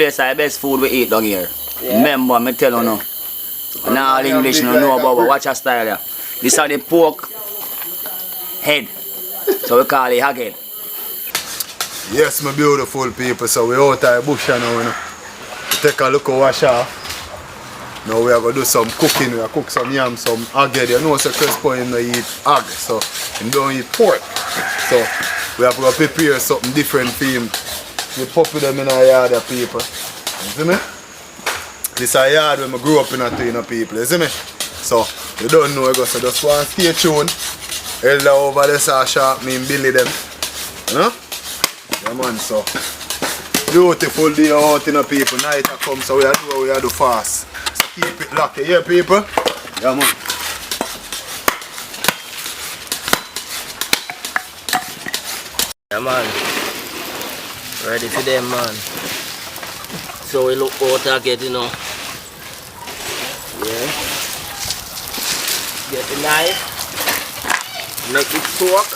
place is the best food we eat down here. Yeah. Remember, me tell you now. And all English no know about it. Watch your style here. This is the pork head. So we call it hog head. Yes, my beautiful people. So we out of the bush now. You know. We take a look at wash off. Now we are going to do some cooking. We are cook some yam, some hog head. You know, so Crespo you know, eat hog. So he don't eat pork. So we have to prepare something different for him. We puppy them in our yard, people. You see me? This is a yard where I grew up in, people. You see me? So you don't know, so just want to stay tuned. Elder over there saw sharp me and Billy them. You know? Yeah man, so beautiful day out in people. Night a come, so we are do what we are do fast. So keep it locked, you hear people? Yeah man. Yeah man. Ready for them man. So we look out again, you know. Yeah. Get the knife. Make it soak.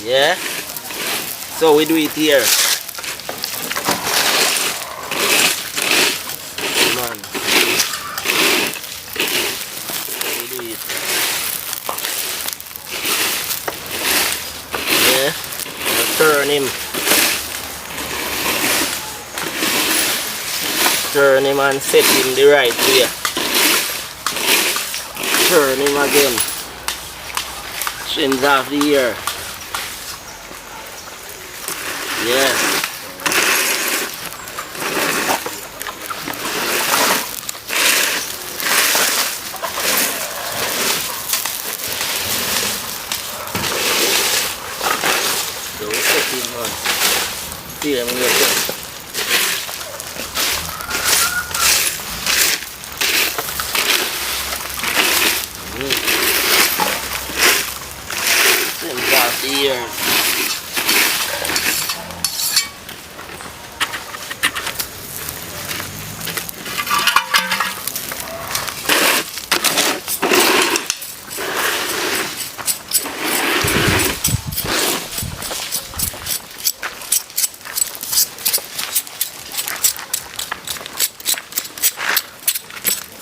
Yeah. So we do it here. Come on. We do it. Yeah. Turn him. Turn him and set him the right way. Turn him again. Trims off the ear. Yeah. So we set him on. See him in your gun. Here.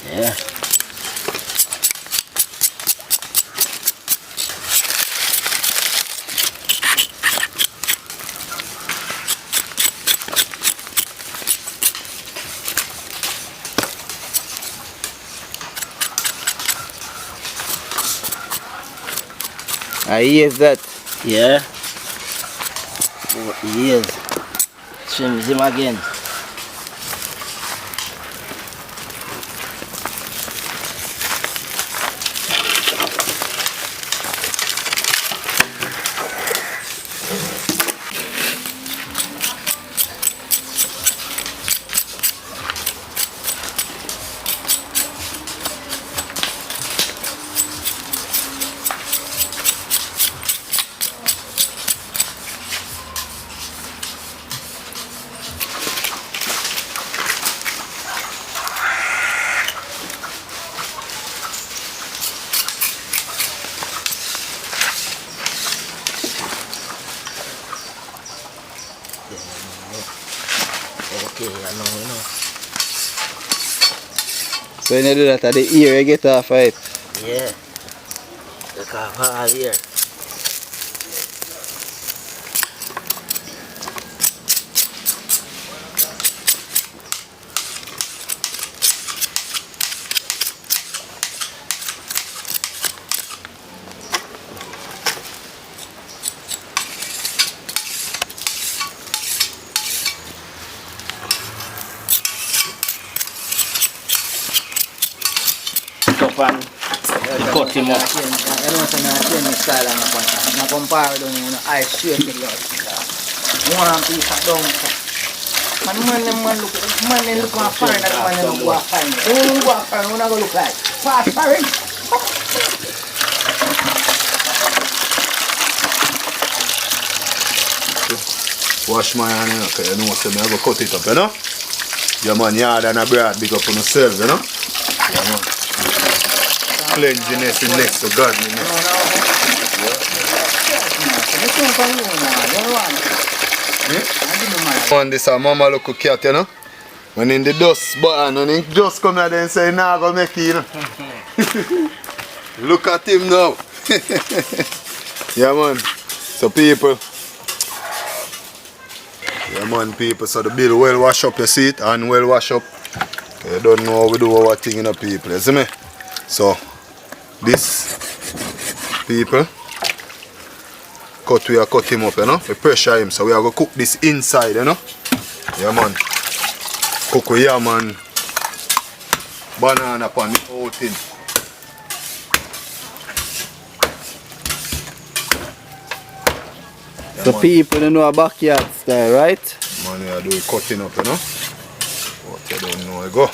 Yeah. He is that. Yeah. Oh, he is. Trims him again. Okay, I know. So when you do that at the ear, you get off it. Yeah. Look off all here. And cut him up. I don't change my style on the point. I compare them with the ice straight to the one piece of down. Man look at fine, that man look fine. Don't go fine, we're not going to look like fast parent. Wash my hand, you know, because you know, so I go cut it up, you know? Your man yard and a bread big up on yourself, you know? Yeah, man. Cleanliness is next to godliness. Man, this a mama look cat, you know. When in the dust button, when he just come here and say, nah, go make it, you know. Look at him now. Yeah, man. So people. Yeah, man, people. So the bill well wash up, you see it, and well wash up. You don't know how we do our thing, you know, people. You see me? So, this, people, we are cut him up, you know. We pressure him. So we are going to cook this inside, you know. Yeah, man. Cook with yam and banana pan the whole thing. Yeah, So man. people don't know a backyard style, right? Man, you are doing cutting up, you know. What you don't know, you go.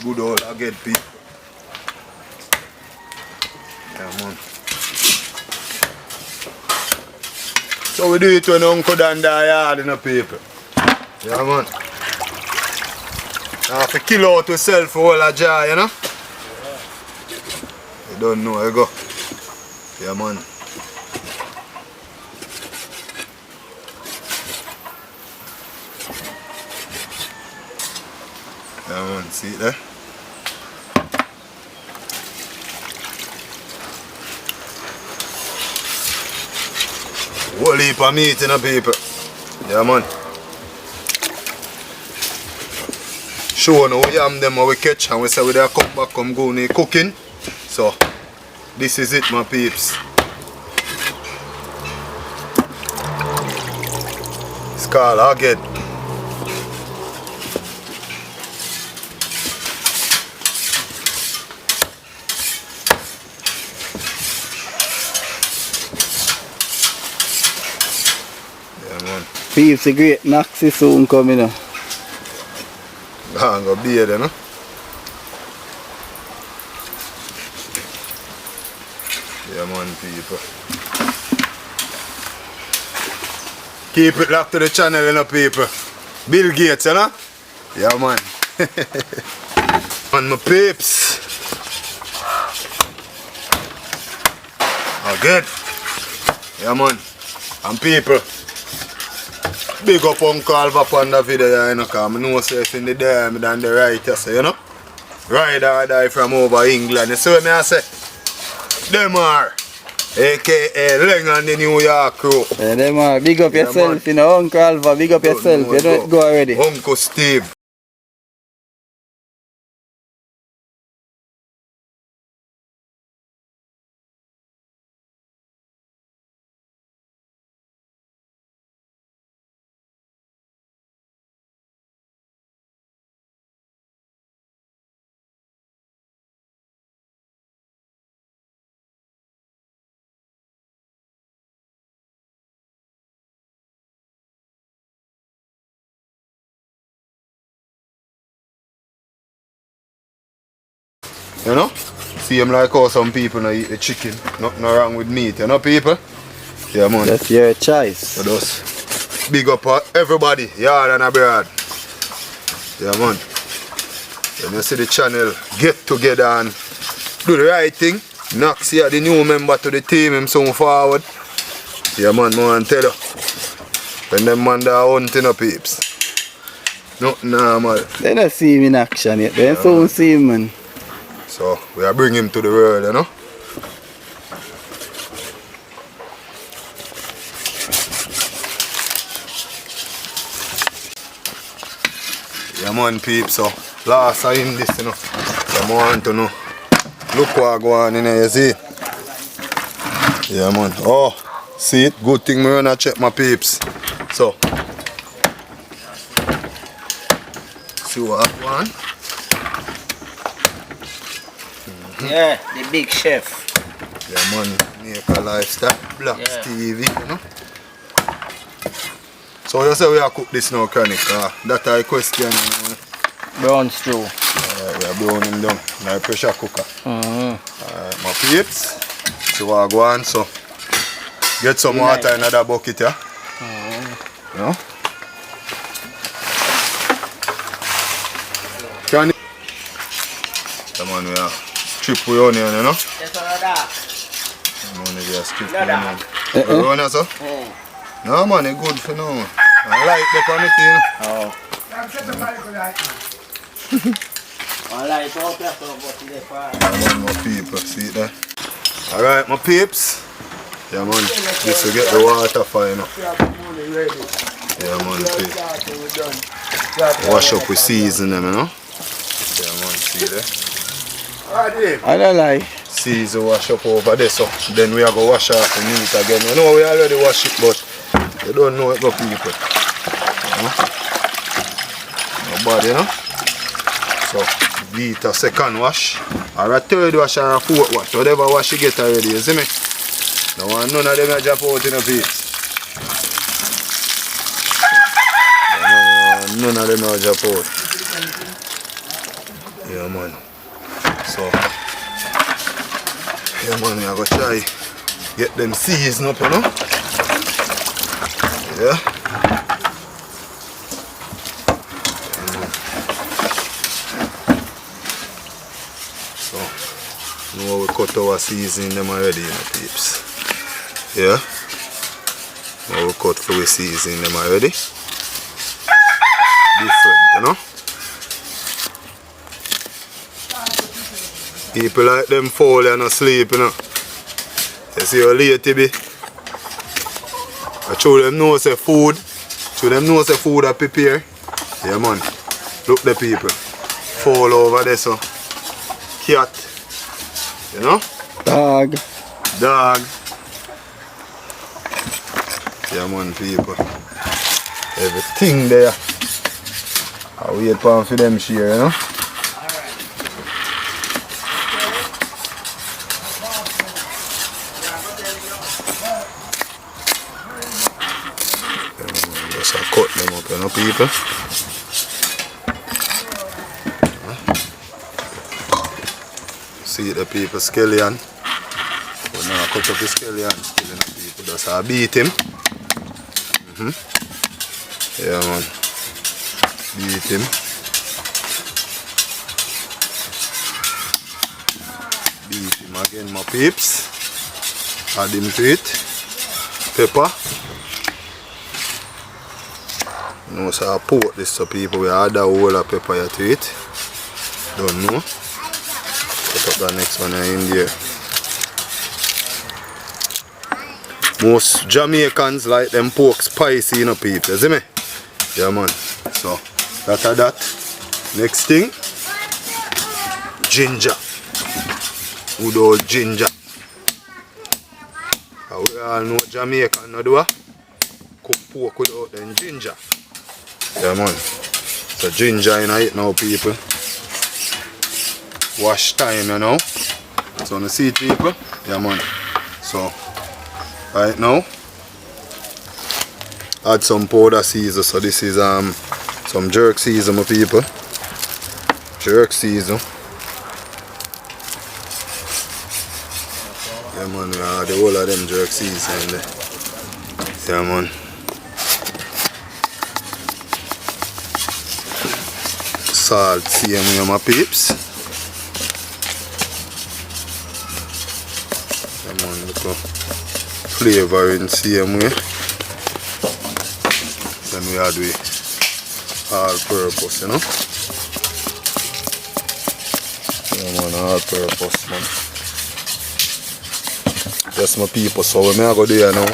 Good old again, people. Yeah, man. So we do it when Uncle Dan die hard, you know, people. Yeah, man. Now have to kill out yourself for all a jar, you know. You don't know, you go. Yeah, man. Yeah, man, see it there? Whole heap of meat, you know, people. Yeah, man. Show now we yam them how we catch and we say we there come back, come go in cooking. So, this is it, my peeps. It's called aged. Peeps, the great Naxi soon coming up. I'm going to be there, you know. Yeah, man, people. Keep it locked to the channel, you know, people. Bill Gates, you know. Yeah, man. And my peeps. Oh, good. Yeah, man. And people. Big up Uncle Alva on the video, you know, because I know if in the day I'm on the right, you know. Ride or die from over England. You see what I say? Them are, a.k.a. Leng and the New York crew. Yeah, them are. Big up yourself, you know, Uncle Alva, big up yourself. You don't go already. Uncle Steve. You know? See him like how some people no eat the chicken. Nothing wrong with meat, you know, people? Yeah, man. That's your choice. So just big up everybody, yard and abroad. Yeah, man. When you see the channel get together and do the right thing, Knox here, the new member to the team, him soon forward. Yeah, man, I tell you. When them man there hunting up peeps. Nothing normal. They don't see him in action yet. They soon see him, man. So we are bringing him to the world, you know. Yeah, man, peeps. So last I in this, you know. So I want to know. Look what go on in there, you see. Yeah, man. Oh, see it? Good thing me wanna check my peeps. So see what I want. Yeah, the big chef. Yeah, man, Jamaica lifestyle, Black Yeah. TV, you know. So you say we are cook this now, Chronic, that's a question, you know. Brown stew. We are browning down in a pressure cooker. Mm-hmm. My peeps, so I go on, so get some water in another bucket, yeah. You know. Chronic. Come on, we are strip with onion, you know. Yes, sir. Onion, Yes, man. You run us, sir? No, man, it's good for now. I like the thing. Oh. I like all that, but it's far. My people, see that? Alright, my peeps. Yeah, man. Just to get the water for you know. Yeah, man, peeps. Wash up with season them, you know. Yeah, man, see that? I don't like. Season wash up over there, so then we are going to wash off the meat again. You know, we already wash it, but you don't know it, go people. Nobody, you know? So, beat a second wash, or a third wash, or a fourth wash, whatever wash you get already, you see me? No one, none of them are drop out in the peeps. None of them are drop out. Yeah, man. So, yeah, man, I'm going to try get them seasoned up, you know? Yeah. So, now we cut our seasoning them already, you know, peeps. Yeah. Now we cut for the seasoning them already. Different, you know? People like them fall and asleep, you know. You see how late it be? I show them know say food. Show them know say food are prepared. Yeah, man. Look the people. Fall over there, so. Cat. You know? Dog. Dog. Yeah, man, people. Everything there. I wait for them share, you know? Cut them up, you know, people. See the people scallion. But now I cut up the scallion, you know, people. Just beat him. Yeah, man. Beat him. Beat him again, my peeps. Add him to it. Pepper. No, so I put this so people will add a whole of pepper to it. Don't know. Put up the next one in there. Most Jamaicans like them pork spicy, you know, people. You see me? Yeah, man. So, after that, next thing, ginger. Good old ginger. We all know Jamaican no do cook pork without them ginger. Yeah, man. So ginger in it now, people. Wash time, you know. So you see, people. Yeah, man. So right now, add some powder season. So this is some jerk season, my people. Jerk season. Yeah, man. We add the whole of them jerk season in there. Yeah, man. Salt, same way, my peeps. Come on, look at flavoring same way. Then we add with all purpose, you know. Yeah, man, all purpose, man. Yes, my people. So when I go there now, I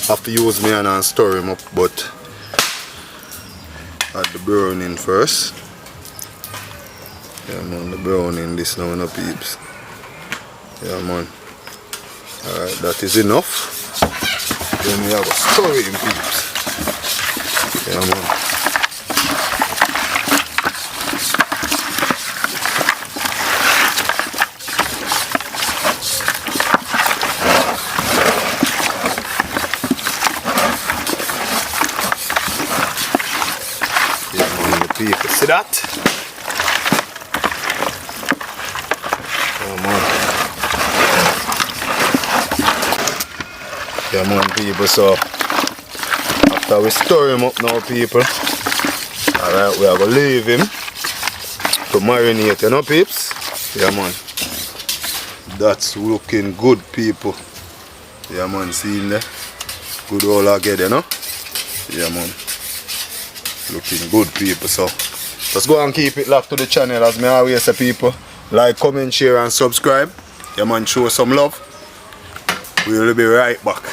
have to use my hand and stir him up, but add the browning first. Yeah, man, the browning this now, no peeps. Yeah, man. Alright, that is enough. Then we have a stir it in, peeps. Yeah, man. Yeah, man, the people. See that? Yeah, man, people, so after we stir him up now, people, alright, we are going to leave him to marinate, you know, peeps? Yeah, man, that's looking good, people. Yeah man, see him there. Good all again, you know. Yeah man. Looking good people, so just go and keep it locked to the channel as me always say people. Like, comment, share and subscribe. Yeah man, show some love. We will be right back.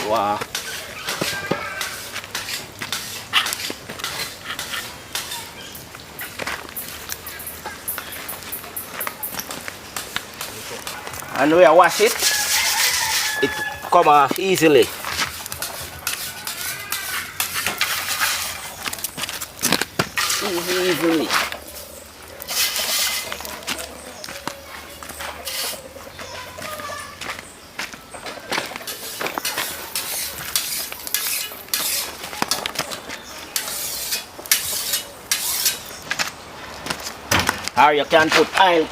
Wow. And when I wash it, it come off easily. Easily. Or you can put oil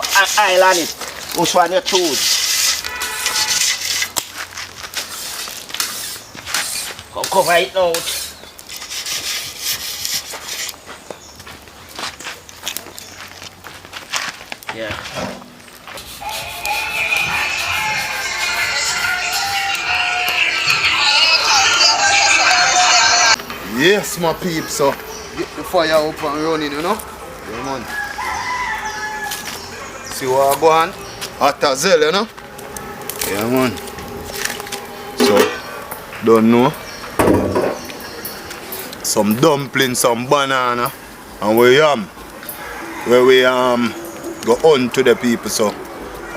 on it. Which one you choose? Cover it out. Yeah. Yes my peeps, so get the fire up and running, you know. Yeah man. See what I go on? Hot as hell, you know? Yeah man. So, don't know. Some dumplings, some banana, and we yam. Where we go on to the people, so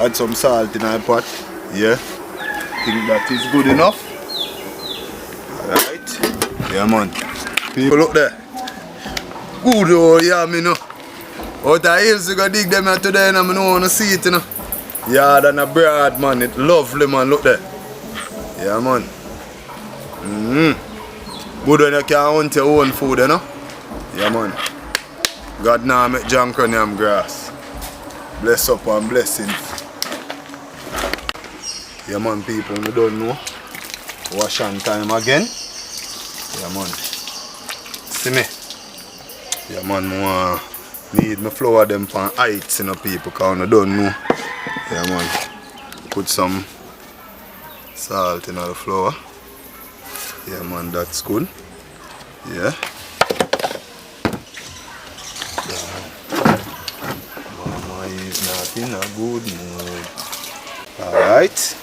add some salt in our pot. Yeah. Think that is good enough. Alright. Yeah man. People look there. Good old yam, you know. Out of hills we go dig them here today and I don't want to see it, you know. Yeah, than a broad man, it's lovely man, look there. Yeah man. Good when you can hunt your own food, you know. Yeah man. God now make junk on them grass. Bless up and blessings. Yeah man people, we don't know. Wash on time again. Yeah man. See me? Yeah man, more need my flour them for heights, you know people, because I don't know. Yeah man. Put some salt in the flour. Yeah man, that's good. Yeah. Mama is not in a good mood. Alright.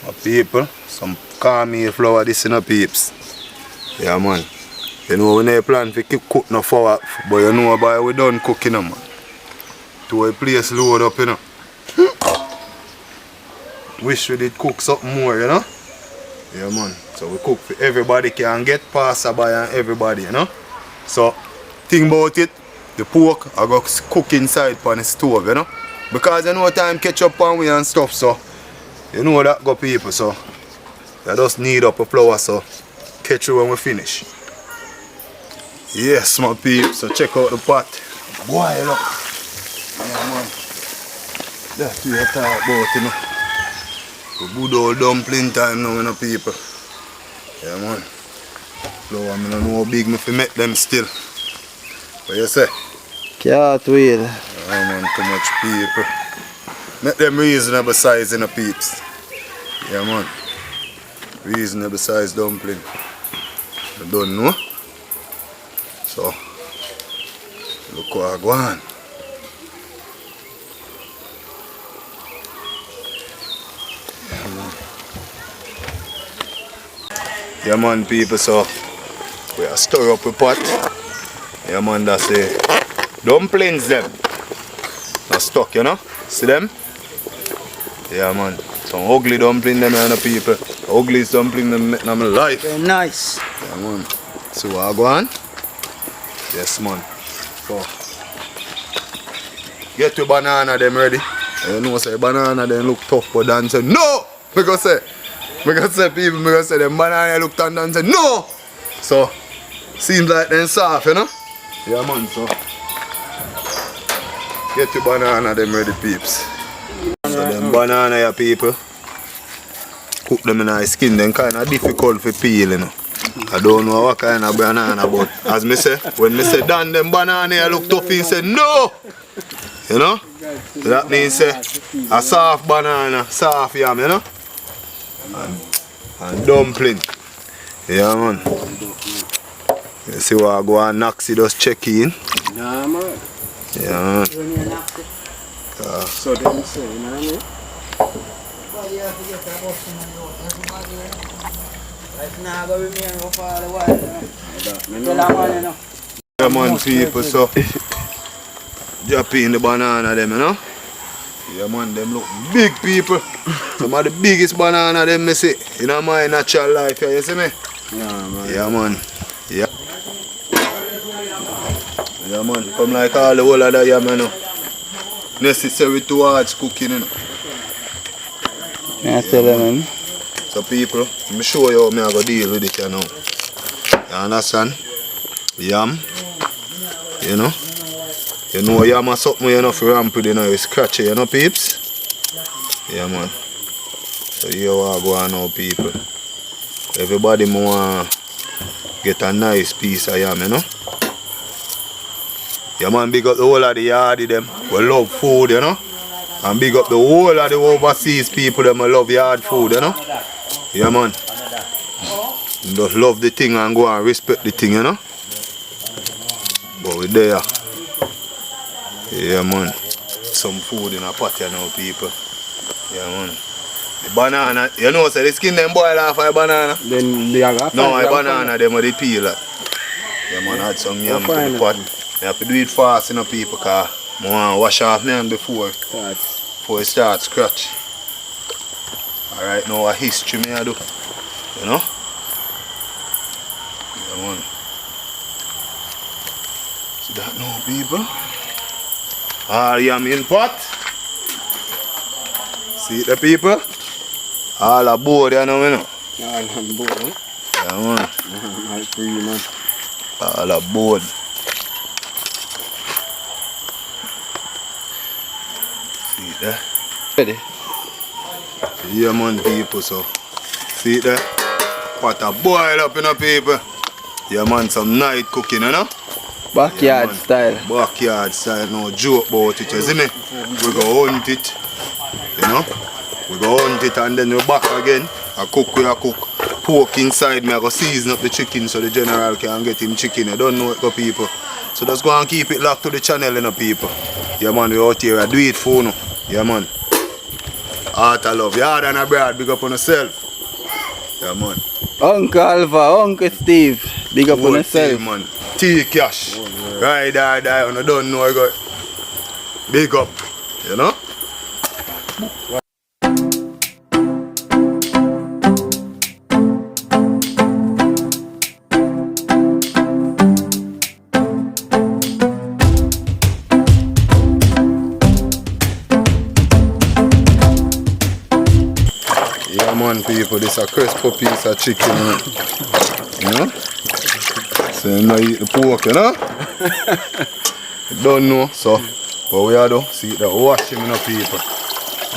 My people, some cornmeal flour this in the peeps. Yeah man. You know we never plan to cook no flour, but you know about we done cooking man. To a place load up, you know. Wish we did cook something more, you know. Yeah man. So we cook for everybody can get passerby and everybody, you know. So think about it, the pork I go cook inside on the stove, you know. Because you know time catch up on we and stuff, so you know that go people, so you just need up a flour, so catch you when we finish. Yes my peeps, so check out the pot. Boil up. Yeah man. That's what you talk about, you know. Good old dumpling time now, you know people. Yeah man. Flour, I don't know how big me fi make them still. What you say? Can't wait. Yeah man, too much people. Make them reasonable size, you know peeps. Yeah man. Reasonable size dumpling. I don't know. So, look what I go on. Yeah man people, so we are stir up a pot. Yeah man, that's the dumplings them. Not stuck, you know? See them? Yeah man. Some ugly dumpling them, you know people. Ugliest dumpling them make in my life. Very nice. Yeah man. So what I go on? Yes man. So get your banana them ready. You know say banana them look tough, but Dan say no! Because say people, because say them banana look tough and say no! So seems like them soft, you know? Yeah man, so get your banana them ready peeps. So them banana here people. put them in the skin, then kind of difficult for peel, you know. I don't know what kind of banana, but as me say, when me say done them banana, I look tough and say no! You know? That means say a soft banana, soft yam, you know? And dumpling. Yeah, man. You see what I go and Naxi just check in? Nah, man. Yeah, man. So them say, you know what I mean? Yeah, man, people, so drop in the banana them, you know? Yeah, man, them look big, people. Some of the biggest banana them me see in my natural life, you see me? Yeah, man. Yeah, man. Yeah. Yeah, man. Come like all the whole of that yam, you know. Necessary towards cooking, you know. Yeah, tell them, man. So people, let me show you how I go deal with it, you know. You understand? Yam, you know. You know yam is something you know for ramp with, you know, you scratch it, you know, peeps? Yeah, man. So here I go on now, people. Everybody want get a nice piece of yam, you know. Yeah, man, big up the whole of the yardie them. We love food, you know. And big up the whole of the overseas people them. We love yard food, you know. Yeah, man. Just love the thing and go and respect the thing, you know. But we there. Yeah, man. Some food in a pot, you know, people. Yeah, man. The banana, you know, so the skin them boil off of the banana. Then they are No, the banana, them with the peel. Yeah, man, add some yam to the pot. You have to do it fast, you know, people, because I want to wash off my hand before it starts scratch. Alright, now a history me I do. You know? Yeah, man. See that now, people? All yam in pot. See it, the people? All aboard, you know, you know? All on board, eh? Yeah, man. All free, man. All aboard. See it there? Ready? Yeah, man, people, so. See it there? Pot a boil up, you know, people? Yeah, man, some night cooking, you know? Backyard man. style. Backyard style, no joke about it, you see me? We go hunt it, you know? We go hunt it and then we back again. I cook, we cook. Pork inside me, I go season up the chicken so the general can get him chicken. You don't know it, go people. So just go and keep it locked to the channel, you know, people. Yeah, man, we out here, I do it for you. Yeah, man. Heart of love. Yard and a bread, big up on yourself. Yeah, man. Uncle Alva, Uncle Steve, big up on yourself. Man. T-Cash. Ride or die, and I don't know, I got big up, you know? Yeah, man, people, this is a crisp piece of chicken, you know? So you know eat the pork, you know? You don't know, so what we are do, see the wash him, you know, people.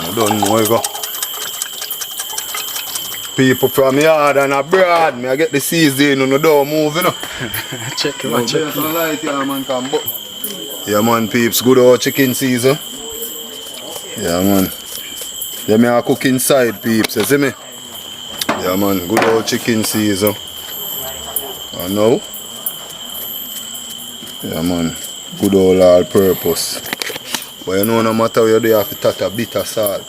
You don't know where you go. People from yard and abroad, me I get the season, you know, don't move, you know. Check it out, check it out. Light, yeah, man, come back. Yeah, man, peeps, good old chicken season. Yeah, man. Yeah, me I cook inside, peeps, you see me? Yeah, man, good old chicken season. I know. Yeah, man, good old all-purpose. But you know, no matter what you do, you have to touch a bit of salt.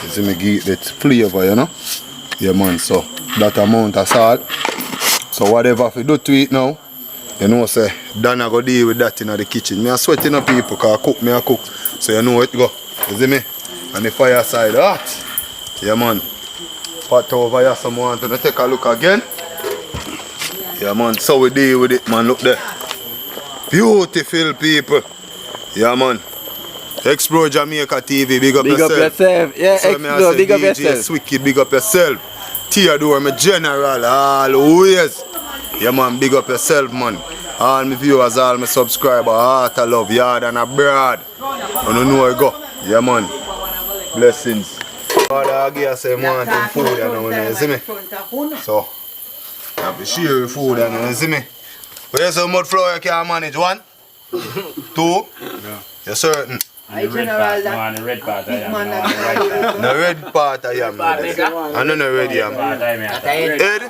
You see me give that flavor, you know? Yeah, man, so that amount of salt. So whatever you do to it now, you know, say, Dan I go deal with that in the kitchen. Me I sweating up people, because I cook, me I cook. So you know it go. You see me? And the fire side hot. Yeah, man. Pot over here, someone want to take a look again. Yeah, man, so we deal with it, man, look there. Beautiful people. Yeah, man. Explore Jamaica TV, big up yourself. Big up yourself. Yeah, so explore, big up DJ yourself. Swicky, big up yourself. Theodore, my general, always. Yeah, man, big up yourself, man. All my viewers, all my subscribers, heart of love, yard and abroad. You know where I go. Yeah, man. Blessings. Father Aggie say want some food and you see me. So, I have to share your food and you see me. But there's so much flour you can manage. 1, 2, you're certain. The red part, no, and the red part I am. The red part I am. And then the red yam. Head?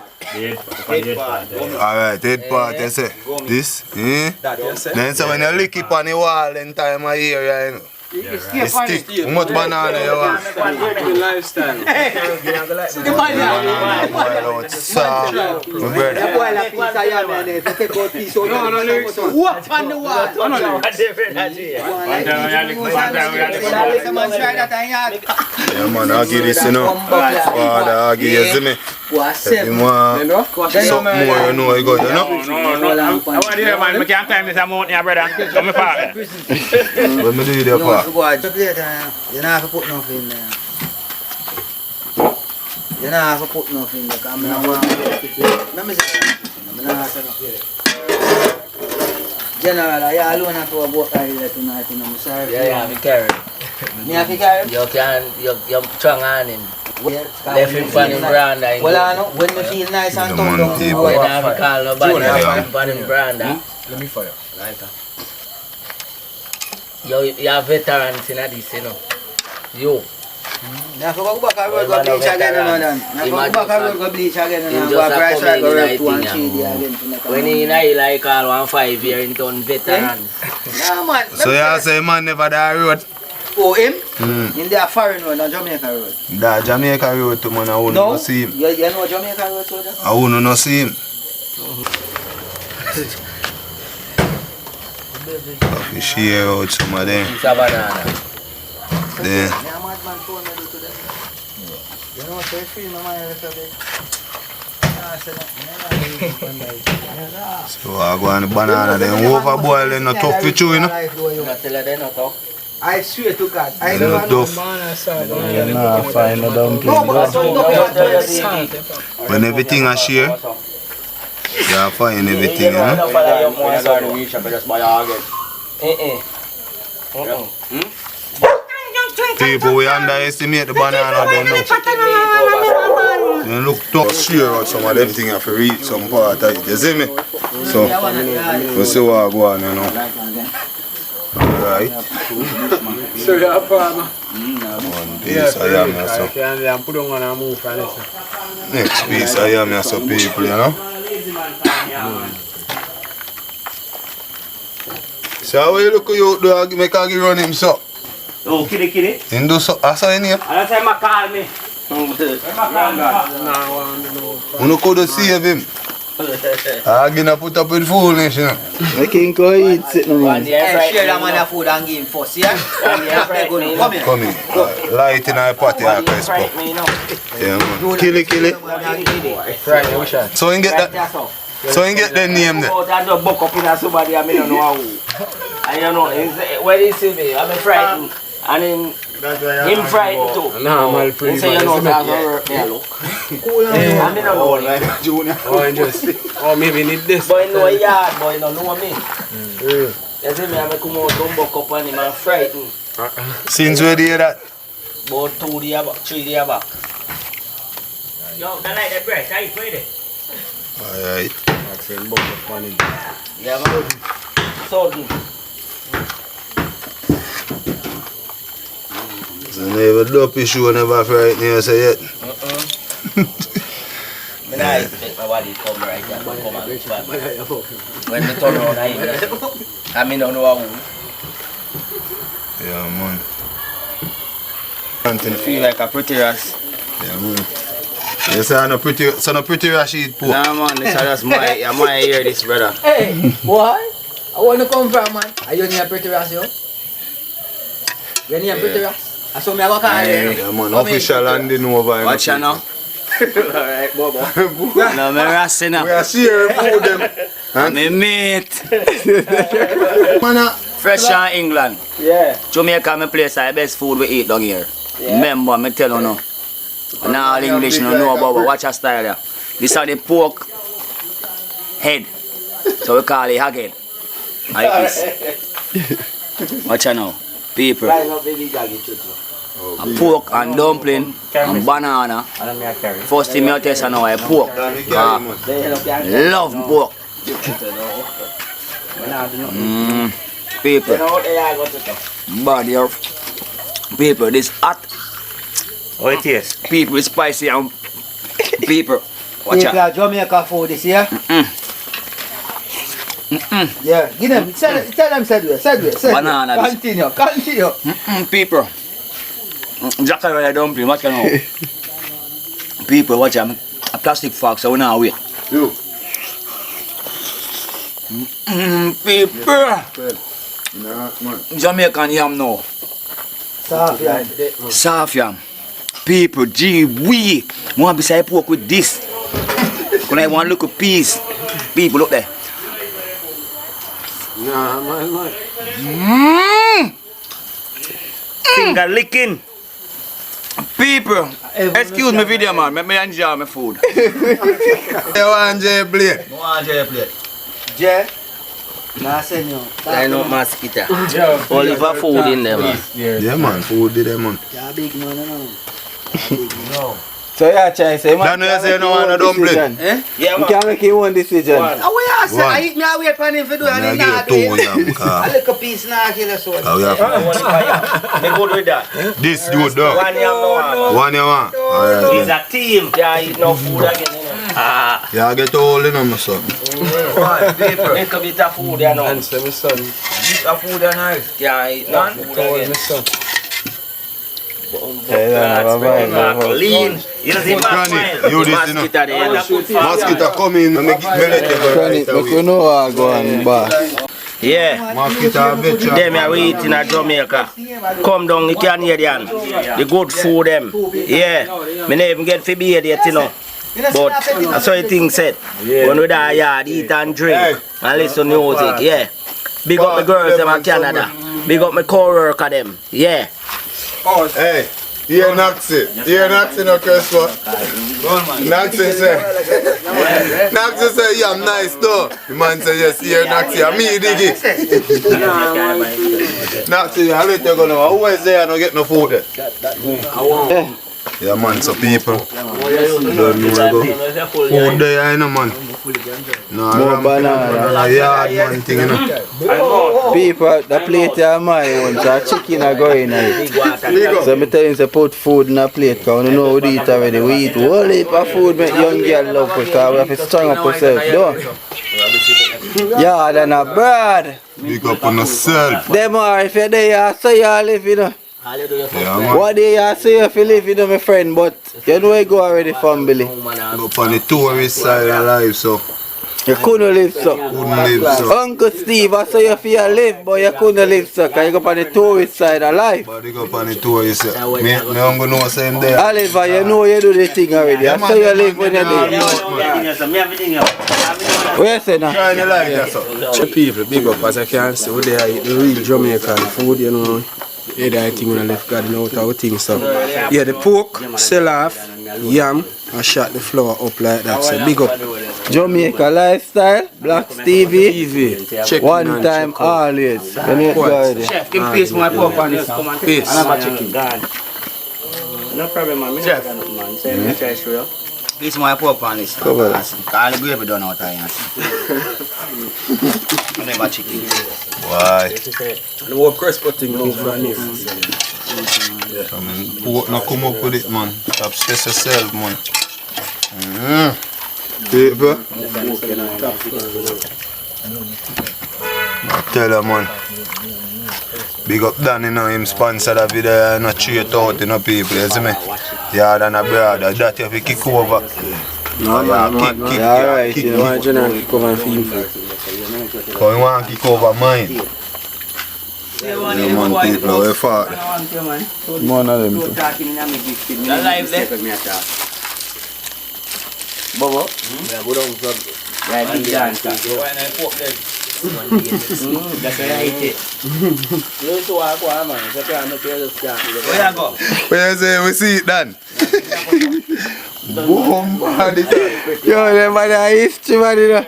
Alright, head part you say. This, Then so when you lick it on the wall in time of year, you know. It's stick. How much banana you want? Lifestyle. My brother. What on the wall? Yeah man, I'll give this you know. Father, I'll give you see me. If you want something more you know you got you know. No, I want to hear man, I can't climb this amount here brother. Come for me. What me do you there for? You don't have to put nothing in there. You don't have to put nothing in there. Let me say General, I alone have to about here tonight. I'm sorry. Yeah, me carry. Me have to carry? You're strong on him. Left him for him branda. Well, I know, when me feel nice and The man tongue people. When I have to call nobody, I have for him branda. Let me fire. You're veterans in this, you know. You. Now, if you go back and road, go bleach again and all that. Now, if you go back and road, go bleach again and Him go just a price right, go come in rep in 2 and the 3 thing, again. When he like all 1-5 here in town veterans. Nah, man. So you say man never die road? Oh, him? In the foreign road, not Jamaica road. That Jamaica road to man I wouldn't No? see him. You know Jamaica road, soldier? I wouldn't not see him. We share out some of them. It's a banana. Then, Yeah, madman phone me do today. You know, say free my mind a little bit. so I go on the banana then overboil then no tough for chew you know. Not tell her they not talk. I swear to God, I Then never no know. tough. Nah, find the dumpling. No, but don't look at When everything I share, you find everything you know. People we underestimate the banana don't know. Then look tough share out some of them things if you reach some part of it, you see me? So, we see what go on you know. Alright. So you're a farmer. One piece I am here, so. Can't put on and move for this. Next piece I am here, so people, you know. So how you look at you do make a give run him so? Oh, kitty. Him do so, I saw him here. I say my call me. You could save him. I'm gonna put up with foolish, you know. I can't go eat sitting on Hey, share that man of food and give him first, yeah? And you have to go now. Come here. Come in. Light in our party, I can spot. Yeah, man. Kill it. Friday, we shall. So you get that. So you get the name there. Oh, that just buck up in somebody I don't know how. I don't know. When he see me, I'm frightened. And then him frightened too. Normal He say you know that hurt me a look. I don't know. Oh, or maybe need this. Boy know yard, boy don't know me. You see me, I come out and buck up on him and frightened. Since we did that. About 2 days back, 3 days back. Yo, I like that bread. I eat it. Alright. Yeah, man. Sudden. So never dopey show, never frighten you say yet. I expect my body to come right here, but come on, which one? When they turn around, I mean, don't know how. Yeah, man. Something feel like a pretty ass. Yeah, man. You say I'm a pretty, so no pretty Rashid poor. Nah, man, this is just my ear, this brother. Hey, what? I want to come from, man. Are you near Pretty Ras, yo? You near Pretty Ras? I saw me a walk out there. Yeah, man. Official landing over. Watch you now. Alright, Bobo. No, me rassing up. We are sharing food them. Me mate. Man, Fresh from England. Yeah. Jamaica, my place, the best food we eat down here. Remember, me tell you now. And all English no know about, but watch your style here. This is the pork head. So we call it hog head. Like this. Watch you now. People. Rise up, baby, gaggy, chuchu. pork and dumpling and banana. First thing I taste now is pork. Love pork. People. Body of people, this hot. How it is? People, it's spicy and people. Watch People out. are Jamaica food this year. Yeah, give them, tell them segue. Banana. Continue. People. Exactly what I dumpling, what you know? People, watch out. A plastic fork, so we now wait. You. People. Nah, man. Jamaican yam now. Soft Soft yam. People, gee, we want beside pork with this. When I want look at peas. People, look there. Nah, man. Finger licking. People, excuse me video man, let me enjoy my food. You want J plate? I want to plate. Jay, nah send you. I know mosquito. Oliver food in there, man. Yeah, man. Food did them, man. Yeah, big man, no. So yeah, try say man. That no you say you don't want a dumpling. Eh? Yeah, You man. can make one decision. One. Oh, we are One. I eat me away from him for do and I he give not you do two it. yam, A car. little piece now kill us one. How we have Me good with that. this good dog. One yam no one. One you want? Alright. He's a team. Can't eat no food again, you know. Ah. Yeah, get all in on my son. Make a bit of food, you know. And say my son. Bit of food, you know. Can't eat no food again. My son. Clean. You know, see my Granny, smile. you this, you know. Mosquito there. Mosquito come in and make it Granny, make you know how I go on bar. Yeah. Mosquito bet you. Them are we eat in Jamaica. Come down, you can hear them. The good food them. Yeah. Me never even get to be here yet, you know. But that's how the thing said. When we die yard, eat and drink and listen to music. Yeah. Big up the girls them in Canada. Big up my co-worker them. Yeah. Hey, here Naxi. Here Naxi no curse what? Naxi say. Naxi say, yeah, I'm nice though. The man say, yes, here Naxi. I'm me dig it. Naxi, I'll let you go now. Who is there and don't get no food there? Yeah, man, so people. Don't know go. Food there, you know, man. No, More banana. yard man thing, you know. People, the plate are my own, so chicken are going in it. So me tell you, say put food in a plate, because we know we eat already. We eat whole heap of food, make young girl love us, because we have to strong up ourselves, don't yeah, then a bird. Big up on yourself. Them are, if you're there, so you live, you know. Yeah, man. What day you say if you live, you know, my friend, but you know you go already, family. Go up on the tourist side of life, so. You couldn't live so. Couldn't live, so. Uncle Steve, I saw you feel live, but you couldn't live so, because you go on the tourist side of life. But they go up on the tourist side. Me I'm going to know same there. Oliver, you know you do the thing already. I saw you live when you do. What you say now? Trying to like that, so. People, big up, as I can see, we there eat the real Jamaican food, you know. Yeah, I think when I left God out our things so. Yeah, the pork, sell off, yam, and shot the flour up like that. So big up. Jamaica lifestyle, Black Stevie, TV. One time always. When you go there. Chef, give me piece my pork on this now. Peace. And I'm a chicken. No problem, man. Chef. Man. Try show you. This is my pork on this. Cover. All the gravy done out here. And I'm a chicken. Why? The whole crisp thing comes from here. I mean, pork no come up with it, man. Stop stress yourself, man. People. I tell you, man. Big up Dan, you know, him sponsor the video, you know, straight out, you know, people, you see me? Yeah, than a brother, that you have to kick over. No, man, kick, alright, kick, you know, I generally kick over and film. Because you want to kick over mine. Yeah, man, people, we're far. One of them too. You're live there? Bobo? Yeah, go down for Yeah, big dance. Why not pork leg? that's why I eat it. You to walk one, man. So I make you just start. Where you go? Where you say we see it, Dan? Boom, body. Yo, them man are history, man, you know.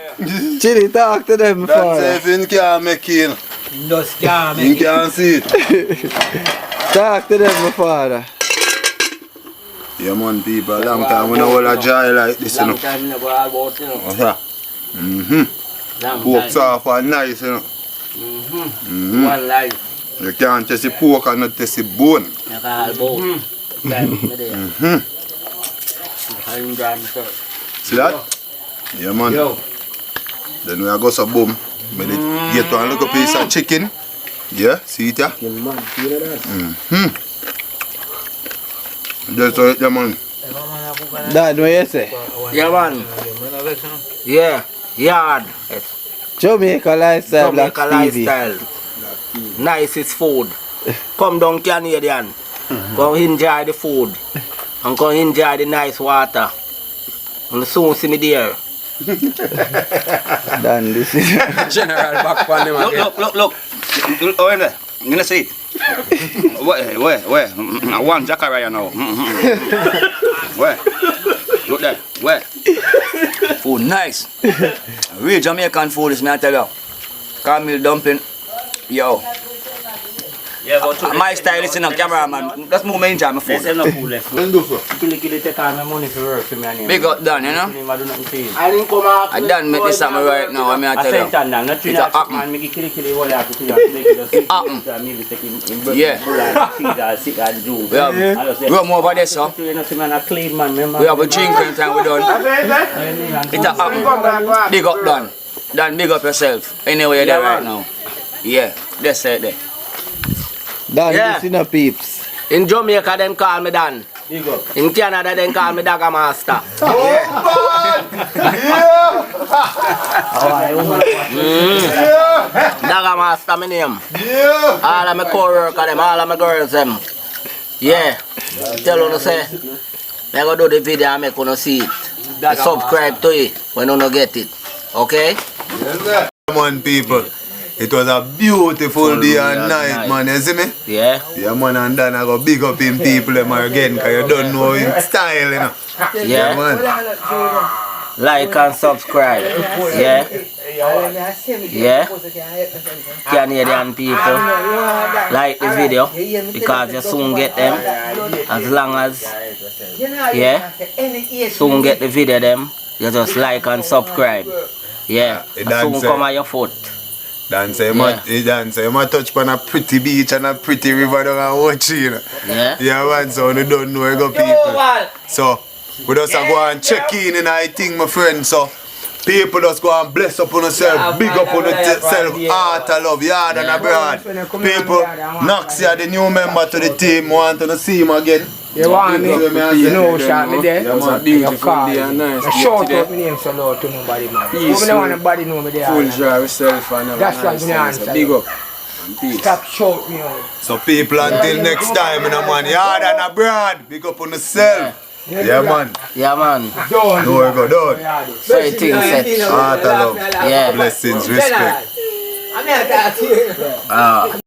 Chili, talk to them before. That's if you can't make it. Just can't You can't see it. Talk to them, my father. Yeah, man, people, a long time we don't hold a dry like this, you know. Long time we never about, you know. Yeah. Pork soft and nice, you know. One life. You can't taste the pork and not taste the bone. Like all both. See that? Yeah, man. Yo. Then we are go some boom. Get one little piece of chicken. Yeah, see it, yeah? That's all, yeah, man. Dad, what you say? Yeah, man. Yeah. Yard. Jamaica lifestyle, Black Jamaica Stevie. lifestyle. Nicest food. Come down Canadian. Come enjoy the food. And come enjoy the nice water. And soon see me there. Done, this is... General back on them again. Look. Oh, in there. You know, see it. Where? I want Zachariah now. Where? Look there. Where? Food nice. Real Jamaican food is me, I tell you. Caramel dumpling. Yo. Yeah, but My style is in a cameraman. That's more main time food. there's no food left. Kill take all my money for work for me and him. Big up done, you know. I do nothing for him. I didn't come out. I done make this something right now, I mean, I tell you. Not It's a happen. man, make kill all have to kill it happen. Maybe take him. Yeah. Sick and do. We have more over there, sir. You know, see man, a clean man, remember? We have a drink and time we done. It's a happen. Big up done. Done, big up yourself. Anyway, you're there right now. Yeah, that's it there. Done, Yeah. this in a peeps. In Jamaica, them call me Dan. In Canada, them call me Dagger Master. Dagger Master, my name. All of my co-workers, them, all of my girls, them. Yeah. Tell you to say, I go do the video and make you see it. Subscribe to it when you don't get it. Okay? Come on, people. It was a beautiful day and night, man. You see me? Yeah. Yeah, man, and then I go big up him people them again, because you don't know his style, you know. Yeah. Man. Like and subscribe. Yeah. Yeah. Canadian people, like the video because you soon get them. As long as soon get the video them, you just like and subscribe. Yeah. Soon come on your foot. Dan say, you might touch on a pretty beach and a pretty river down and watch, you know. Yeah. Yeah, man, so you don't know you got people. So, we just go and check in I think, my friend. So, people just go and bless up on yourself, big up on yourself, heart of love, yard and abroad. People, Nox here, the new member to the team, want to see him again. You want me? You know, shot me there. It was a beautiful day and nice. Shout out my name so loud to nobody, man. Peace, I don't want nobody know me there. Full drive yourself and have That's a what nice me time. answer. So big up and peace. Stop shout me out. So, people, until next time, man, yard and abroad, big up on yourself. Yeah, man. Yeah, man. Done. No, we go done. So you think set. Heart of love. Yeah. Blessings, respect. I'm not that here.